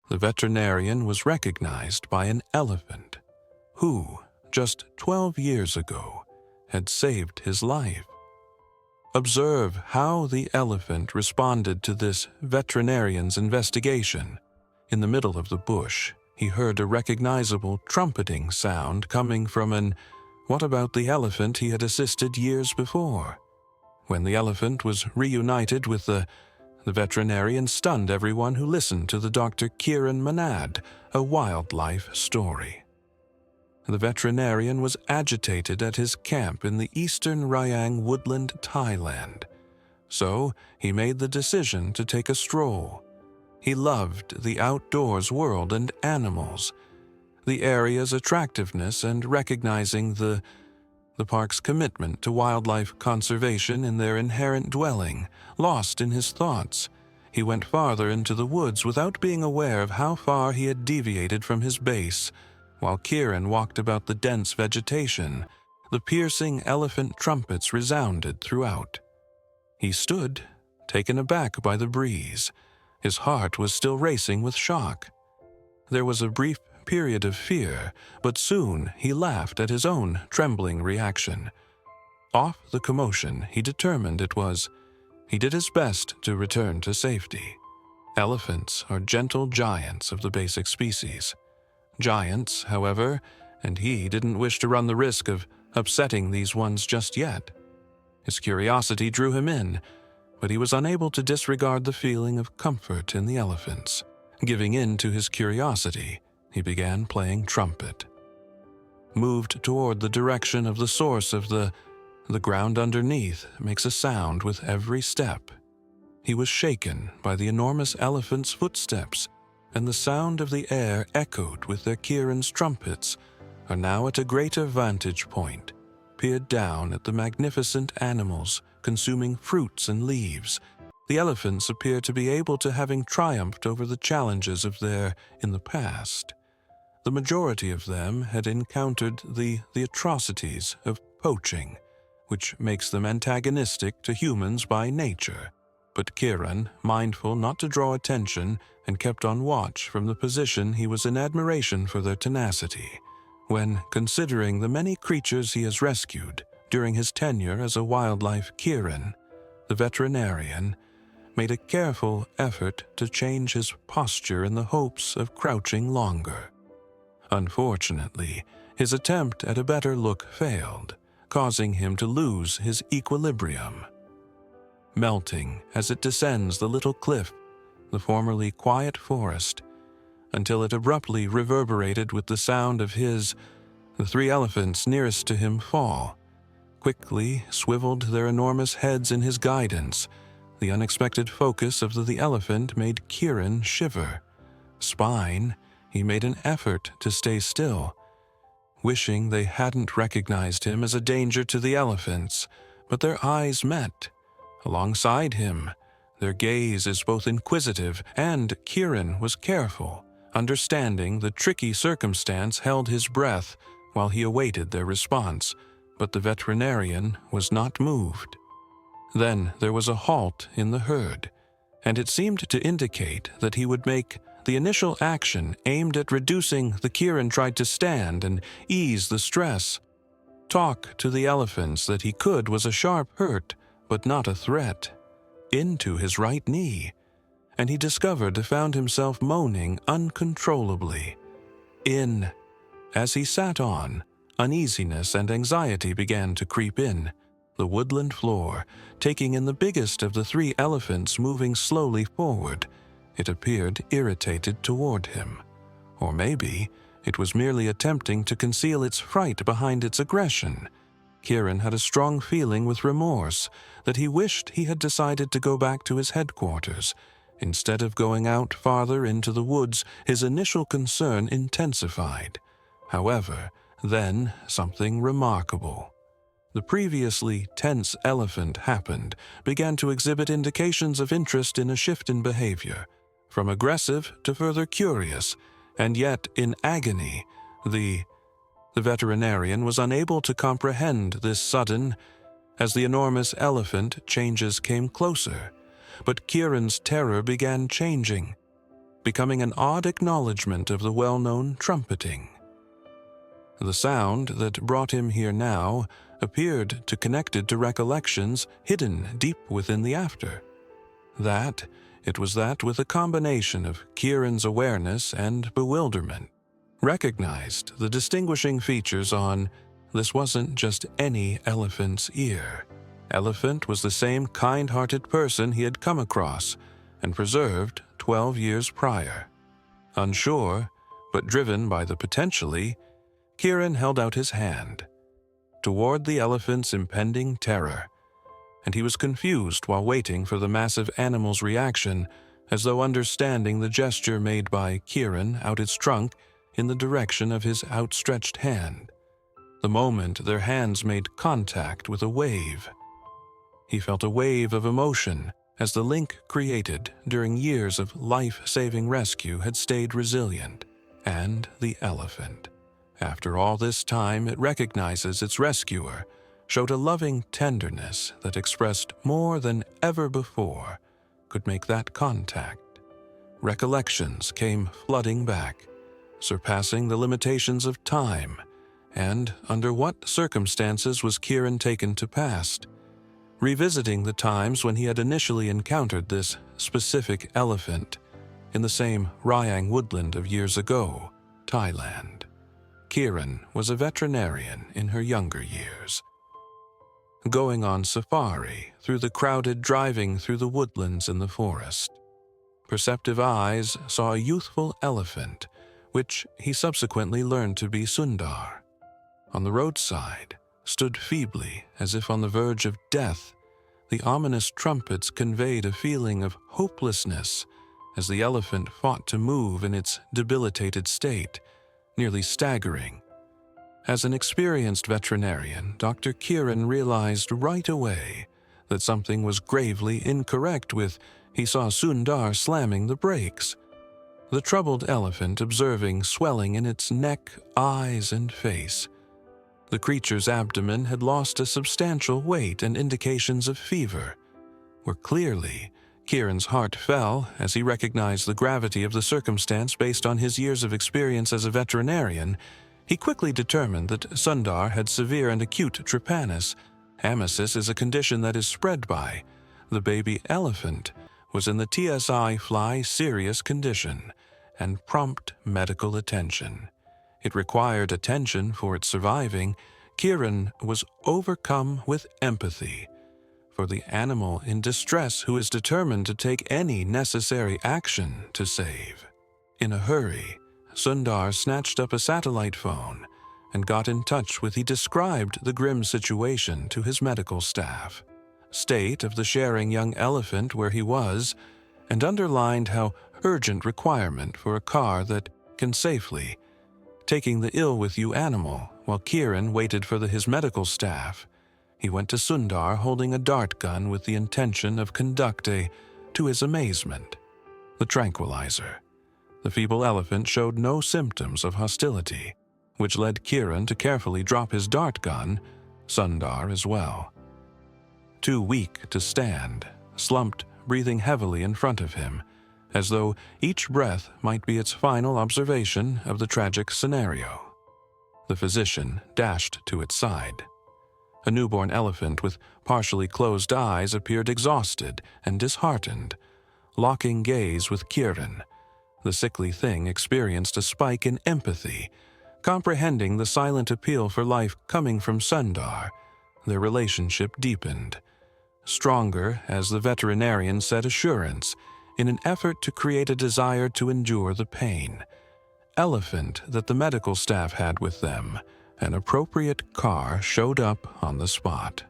The veterinarian was recognized by an elephant who, just 12 years ago, had saved his life. Observe how the elephant responded to this veterinarian's investigation. In the middle of the bush, he heard a recognizable trumpeting sound coming from an what about the elephant he had assisted years before? When the elephant was reunited with the veterinarian stunned everyone who listened to the Dr. Kiran Manad, a wildlife story. The veterinarian was agitated at his camp in the eastern Rayang woodland, Thailand. So he made the decision to take a stroll. He loved the outdoors world and animals, the area's attractiveness, and recognizing the park's commitment to wildlife conservation in their inherent dwelling. Lost in his thoughts, he went farther into the woods without being aware of how far he had deviated from his base. While Kiran walked about the dense vegetation, the piercing elephant trumpets resounded throughout. He stood, taken aback by the breeze. His heart was still racing with shock. There was a brief period of fear, but soon he laughed at his own trembling reaction. Off the commotion, he determined it was. He did his best to return to safety. Elephants are gentle giants of the basic species. Giants, however, and he didn't wish to run the risk of upsetting these ones just yet. His curiosity drew him in, but he was unable to disregard the feeling of comfort in the elephants. Giving in to his curiosity, he began playing trumpet. Moved toward the direction of the source of the ground underneath makes a sound with every step. He was shaken by the enormous elephant's footsteps, and the sound of the air echoed with their Kiran's trumpets. Are now at a greater vantage point, peered down at the magnificent animals consuming fruits and leaves. The elephants appear to be able to having triumphed over the challenges of in the past. The majority of them had encountered the atrocities of poaching, which makes them antagonistic to humans by nature. But Kiran, mindful not to draw attention, and kept on watch from the position he was in admiration for their tenacity. When considering the many creatures he has rescued during his tenure as a wildlife Kiran, the veterinarian made a careful effort to change his posture in the hopes of crouching longer. Unfortunately, his attempt at a better look failed, causing him to lose his equilibrium. Melting as it descends the little cliff, the formerly quiet forest, until it abruptly reverberated with the sound of the 3 elephants nearest to him fall, quickly swiveled their enormous heads in his guidance. The unexpected focus of the elephant made Kiran shiver. Spine, he made an effort to stay still, wishing they hadn't recognized him as a danger to the elephants, but their eyes met. Alongside him, their gaze is both inquisitive, and Kiran was careful, understanding the tricky circumstance, held his breath while he awaited their response, but the veterinarian was not moved. Then there was a halt in the herd, and it seemed to indicate that he would make the initial action aimed at reducing the Kiran tried to stand and ease the stress. Talk to the elephants that he could was a sharp hurt, but not a threat. Into his right knee, and he found himself moaning uncontrollably. As he sat on, uneasiness and anxiety began to creep in. The woodland floor, taking in the biggest of the 3 elephants moving slowly forward, it appeared irritated toward him. Or maybe it was merely attempting to conceal its fright behind its aggression. Kiran had a strong feeling with remorse that he wished he had decided to go back to his headquarters. Instead of going out farther into the woods, his initial concern intensified. However, then something remarkable. The previously tense elephant began to exhibit indications of interest in a shift in behavior, from aggressive to further curious, and yet in agony. The veterinarian was unable to comprehend this sudden, as the enormous elephant changes came closer, but Kiran's terror began changing. becoming an odd acknowledgement of the well-known trumpeting. The sound that brought him here now appeared to connected to recollections hidden deep within the after. It was that with a combination of Kieran's awareness and bewilderment, recognized the distinguishing features on this wasn't just any elephant's ear. Elephant was the same kind-hearted person he had come across and preserved 12 years prior. Unsure, but driven by the potentially, Kieran held out his hand toward the elephant's impending terror, and he was confused while waiting for the massive animal's reaction, as though understanding the gesture made by Kieran out its trunk in the direction of his outstretched hand. The moment their hands made contact with a wave, he felt a wave of emotion as the link created during years of life-saving rescue had stayed resilient, and the elephant, after all this time it recognizes its rescuer, showed a loving tenderness that expressed more than ever before could make that contact. Recollections came flooding back, surpassing the limitations of time, and under what circumstances was Kieran taken to past, revisiting the times when he had initially encountered this specific elephant in the same Rayang woodland of years ago, Thailand. Kieran was a veterinarian in her younger years, going on safari through the crowded driving through the woodlands in the forest. Perceptive eyes saw a youthful elephant, which he subsequently learned to be Sundar. On the roadside, stood feebly as if on the verge of death. The ominous trumpets conveyed a feeling of hopelessness as the elephant fought to move in its debilitated state, nearly staggering. As an experienced veterinarian, Dr. Kieran realized right away that something was gravely incorrect with he saw Sundar slamming the brakes. The troubled elephant observing swelling in its neck, eyes, and face. The creature's abdomen had lost a substantial weight, and indications of fever were clearly. Kieran's heart fell as he recognized the gravity of the circumstance based on his years of experience as a veterinarian. He quickly determined that Sundar had severe and acute trypanis. Emesis is a condition that is spread by. The baby elephant was in the TSI fly serious condition and prompt medical attention. It required attention for its surviving. Kieran was overcome with empathy for the animal in distress who is determined to take any necessary action to save. In a hurry, Sundar snatched up a satellite phone and got in touch with. He described the grim situation to his medical staff, state of the sharing young elephant where he was, and underlined how urgent requirement for a car that can safely taking the ill-with-you animal. While Kieran waited for his medical staff, he went to Sundar holding a dart gun with the intention of conducting, to his amazement, the tranquilizer. The feeble elephant showed no symptoms of hostility, which led Kieran to carefully drop his dart gun, Sundar as well. Too weak to stand, slumped, breathing heavily in front of him, as though each breath might be its final observation of the tragic scenario. The physician dashed to its side. A newborn elephant with partially closed eyes appeared exhausted and disheartened, locking gaze with Kieran. The sickly thing experienced a spike in empathy, comprehending the silent appeal for life coming from Sundar. Their relationship deepened, stronger as the veterinarian said assurance, in an effort to create a desire to endure the pain. Elephant that the medical staff had with them. An appropriate car showed up on the spot.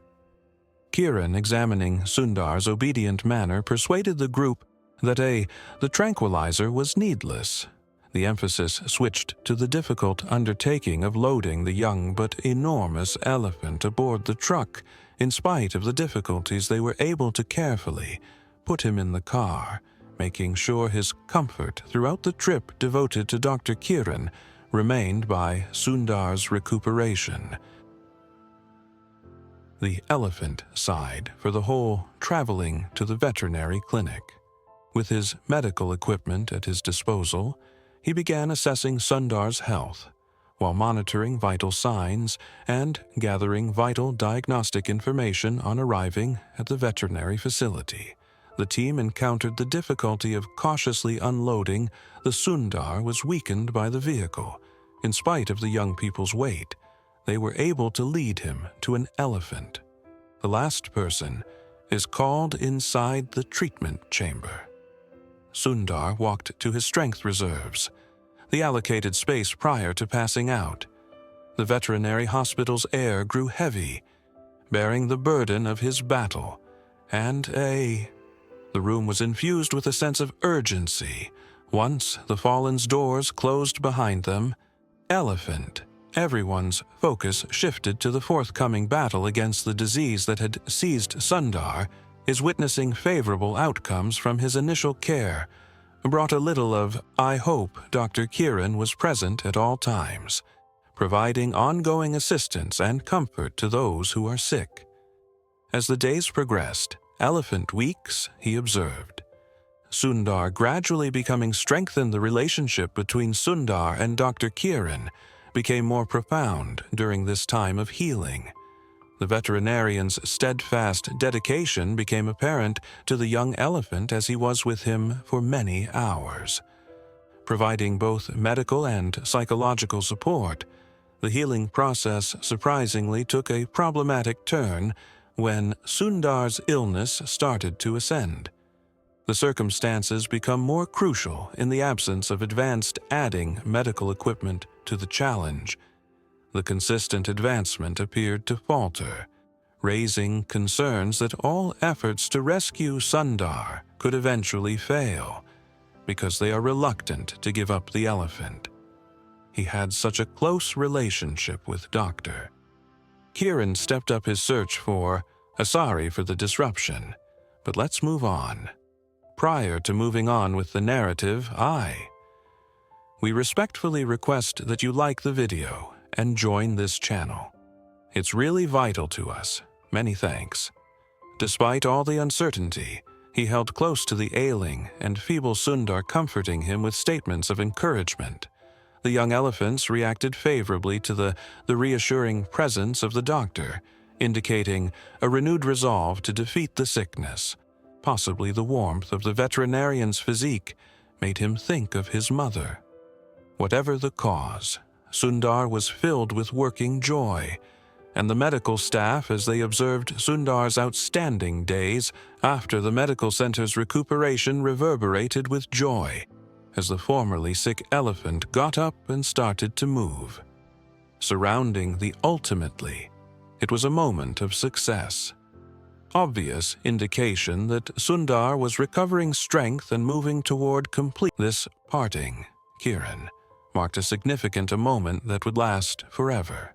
Kieran, examining Sundar's obedient manner, persuaded the group that the tranquilizer was needless. The emphasis switched to the difficult undertaking of loading the young but enormous elephant aboard the truck. In spite of the difficulties, they were able to carefully put him in the car, making sure his comfort throughout the trip devoted to Dr. Kieran remained by Sundar's recuperation. The elephant sighed for the whole traveling to the veterinary clinic. With his medical equipment at his disposal, he began assessing Sundar's health, while monitoring vital signs and gathering vital diagnostic information. On arriving at the veterinary facility, the team encountered the difficulty of cautiously unloading. The Sundar was weakened by the vehicle. In spite of the young people's weight, they were able to lead him to an elephant. The last person is called inside the treatment chamber. Sundar walked to his strength reserves, the allocated space prior to passing out. The veterinary hospital's air grew heavy, bearing the burden of his battle, the room was infused with a sense of urgency. Once the fallen's doors closed behind them, elephant, everyone's focus shifted to the forthcoming battle against the disease that had seized Sundar. Is witnessing favorable outcomes from his initial care brought a little of, I hope Dr. Kiran was present at all times, providing ongoing assistance and comfort to those who are sick. As the days progressed, elephant weeks, he observed, Sundar gradually becoming strengthened. The relationship between Sundar and Dr. Kiran became more profound during this time of healing. The veterinarian's steadfast dedication became apparent to the young elephant as he was with him for many hours. Providing both medical and psychological support, the healing process surprisingly took a problematic turn when Sundar's illness started to ascend. The circumstances become more crucial in the absence of advanced adding medical equipment to the challenge. The consistent advancement appeared to falter, raising concerns that all efforts to rescue Sundar could eventually fail because they are reluctant to give up the elephant. He had such a close relationship with Dr. Kiran stepped up his search for, sorry for the disruption, but let's move on. Prior to moving on with the narrative, we respectfully request that you like the video and join this channel. It's really vital to us. Many thanks. Despite all the uncertainty, he held close to the ailing and feeble Sundar, comforting him with statements of encouragement. The young elephants reacted favorably to the reassuring presence of the doctor, indicating a renewed resolve to defeat the sickness. Possibly the warmth of the veterinarian's physique made him think of his mother. Whatever the cause, Sundar was filled with working joy, and the medical staff, as they observed Sundar's outstanding days after the medical center's recuperation, reverberated with joy as the formerly sick elephant got up and started to move. Surrounding the ultimately, it was a moment of success. Obvious indication that Sundar was recovering strength and moving toward complete. This parting, Kiran, marked a significant moment that would last forever.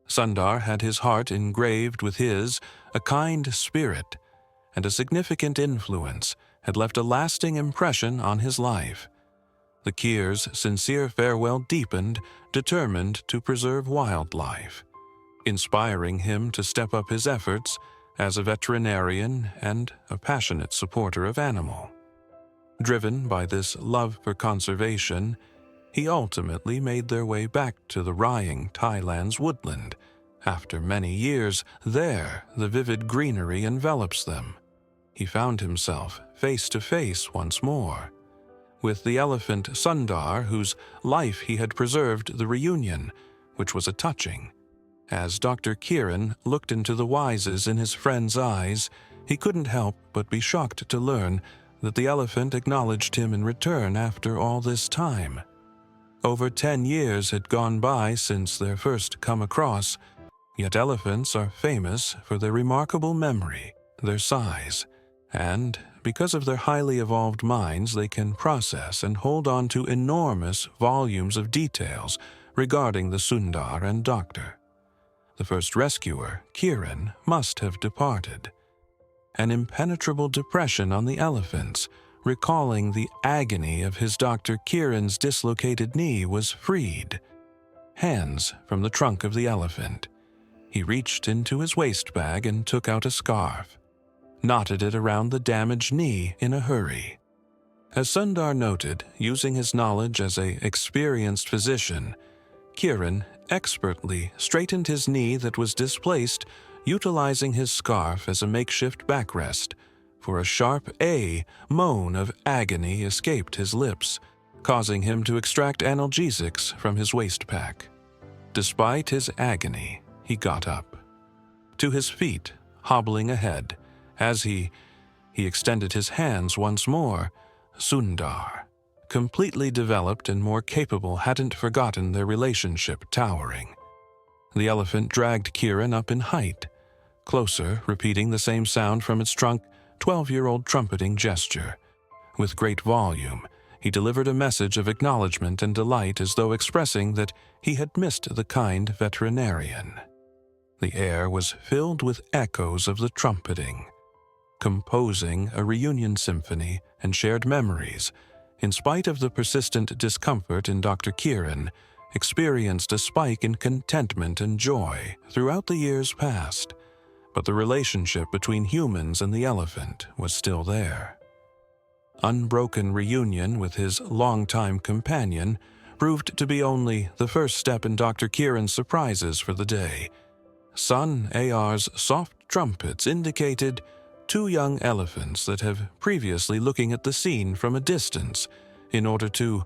Sundar had his heart engraved with his, a kind spirit, and a significant influence had left a lasting impression on his life. The Kir's sincere farewell deepened, determined to preserve wildlife, inspiring him to step up his efforts as a veterinarian and a passionate supporter of animal. Driven by this love for conservation, he ultimately made their way back to the Raying, Thailand's woodland. After many years there, the vivid greenery envelops them. He found himself face to face once more with the elephant Sundar, whose life he had preserved. The reunion, which was a touching. As Dr. Kiran looked into the wises in his friend's eyes, he couldn't help but be shocked to learn that the elephant acknowledged him in return after all this time. Over 10 years had gone by since their first come across, yet elephants are famous for their remarkable memory, their size, and because of their highly evolved minds, they can process and hold on to enormous volumes of details regarding the Sundar and doctor. The first rescuer, Kiran, must have departed. An impenetrable depression on the elephants, recalling the agony of his Dr. Kiran's dislocated knee, was freed. Hands from the trunk of the elephant. He reached into his waist bag and took out a scarf, knotted it around the damaged knee in a hurry. As Sundar noted, using his knowledge as an experienced physician, Kiran expertly straightened his knee that was displaced, utilizing his scarf as a makeshift backrest, for a sharp moan of agony escaped his lips, causing him to extract analgesics from his waist pack. Despite his agony, he got up. To his feet, hobbling ahead, as he extended his hands once more, Sundar, completely developed and more capable, hadn't forgotten their relationship towering. The elephant dragged Kiran up in height, closer, repeating the same sound from its trunk, 12-year-old trumpeting gesture. With great volume, he delivered a message of acknowledgement and delight as though expressing that he had missed the kind veterinarian. The air was filled with echoes of the trumpeting, composing a reunion symphony and shared memories. In spite of the persistent discomfort in Dr. Kiran, experienced a spike in contentment and joy throughout the years past, but the relationship between humans and the elephant was still there. Unbroken reunion with his longtime companion proved to be only the first step in Dr. Kiran's surprises for the day. Son Ar's soft trumpets indicated two young elephants that have previously looking at the scene from a distance in order to.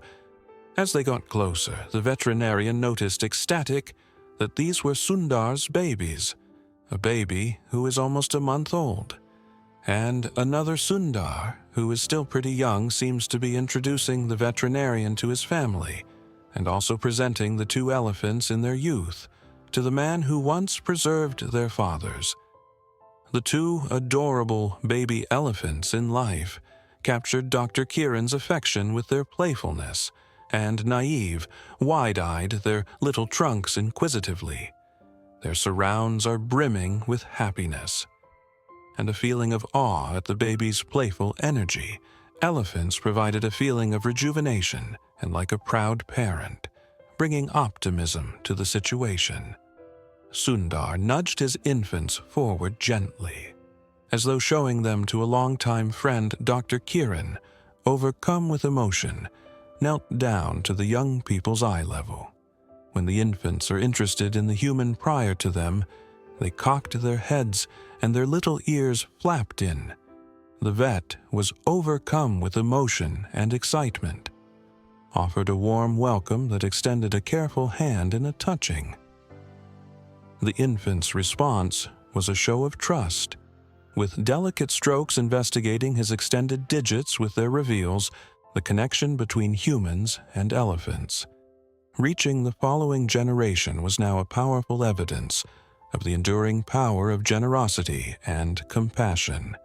As they got closer, the veterinarian noticed ecstatic that these were Sundar's babies, a baby who is almost a month old, and another Sundar, who is still pretty young, seems to be introducing the veterinarian to his family, and also presenting the two elephants in their youth to the man who once preserved their fathers. The two adorable baby elephants in life captured Dr. Kiran's affection with their playfulness, and naive, wide-eyed their little trunks inquisitively. Their surrounds are brimming with happiness and a feeling of awe at the baby's playful energy. Elephants provided a feeling of rejuvenation and like a proud parent, bringing optimism to the situation. Sundar nudged his infants forward gently, as though showing them to a longtime friend. Dr. Kiran, overcome with emotion, knelt down to the young people's eye level. When the infants are interested in the human prior to them, they cocked their heads and their little ears flapped in. The vet was overcome with emotion and excitement, offered a warm welcome that extended a careful hand in a touching. The infant's response was a show of trust, with delicate strokes investigating his extended digits with their reveals the connection between humans and elephants. Reaching the following generation was now a powerful evidence of the enduring power of generosity and compassion.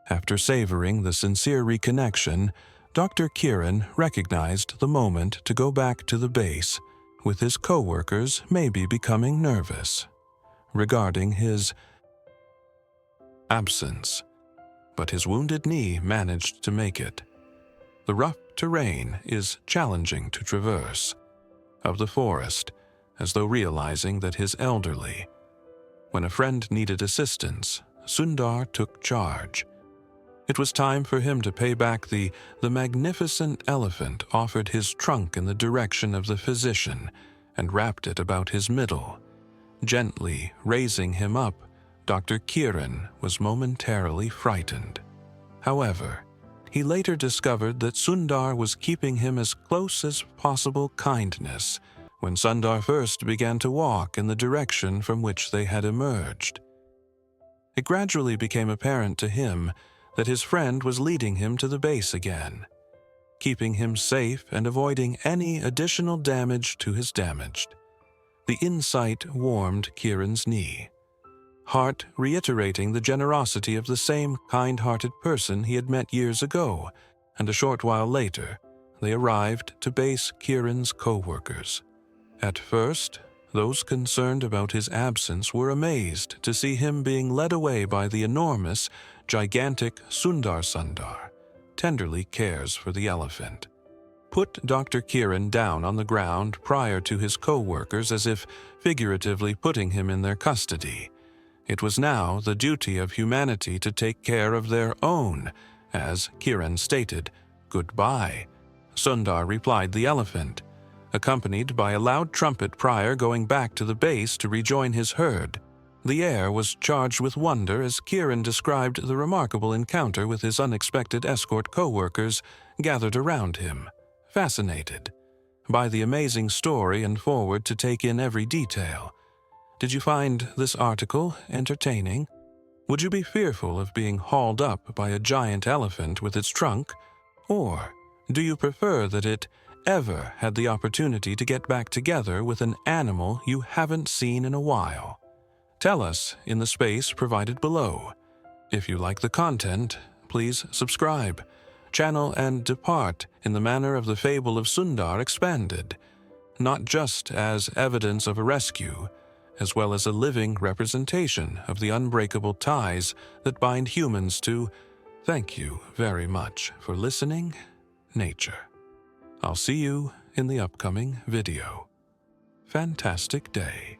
After savoring the sincere reconnection, Dr. Kiran recognized the moment to go back to the base, with his co-workers maybe becoming nervous regarding his absence, but his wounded knee managed to make it. The rough terrain is challenging to traverse of the forest, as though realizing that his elderly. When a friend needed assistance, Sundar took charge. It was time for him to pay back the magnificent elephant offered his trunk in the direction of the physician and wrapped it about his middle. Gently raising him up, Dr. Kiran was momentarily frightened. However, he later discovered that Sundar was keeping him as close as possible kindness when Sundar first began to walk in the direction from which they had emerged. It gradually became apparent to him that his friend was leading him to the base again, keeping him safe and avoiding any additional damage to his damaged. The insight warmed Kiran's knee, heart reiterating the generosity of the same kind-hearted person he had met years ago, and a short while later, they arrived to base Kiran's co-workers. At first, those concerned about his absence were amazed to see him being led away by the enormous, gigantic Sundar tenderly cares for the elephant. Put Dr. Kiran down on the ground prior to his co-workers as if figuratively putting him in their custody. It was now the duty of humanity to take care of their own, as Kiran stated, "Goodbye," Sundar replied the elephant, accompanied by a loud trumpet prior going back to the base to rejoin his herd. The air was charged with wonder as Kiran described the remarkable encounter with his unexpected escort co-workers gathered around him, fascinated by the amazing story and forward to take in every detail. Did you find this article entertaining? Would you be fearful of being hauled up by a giant elephant with its trunk? Or do you prefer that it ever had the opportunity to get back together with an animal you haven't seen in a while? Tell us in the space provided below. If you like the content, please subscribe, channel, and depart in the manner of the fable of Sundar expanded, not just as evidence of a rescue, as well as a living representation of the unbreakable ties that bind humans to. Thank you very much for listening, nature. I'll see you in the upcoming video. Fantastic day.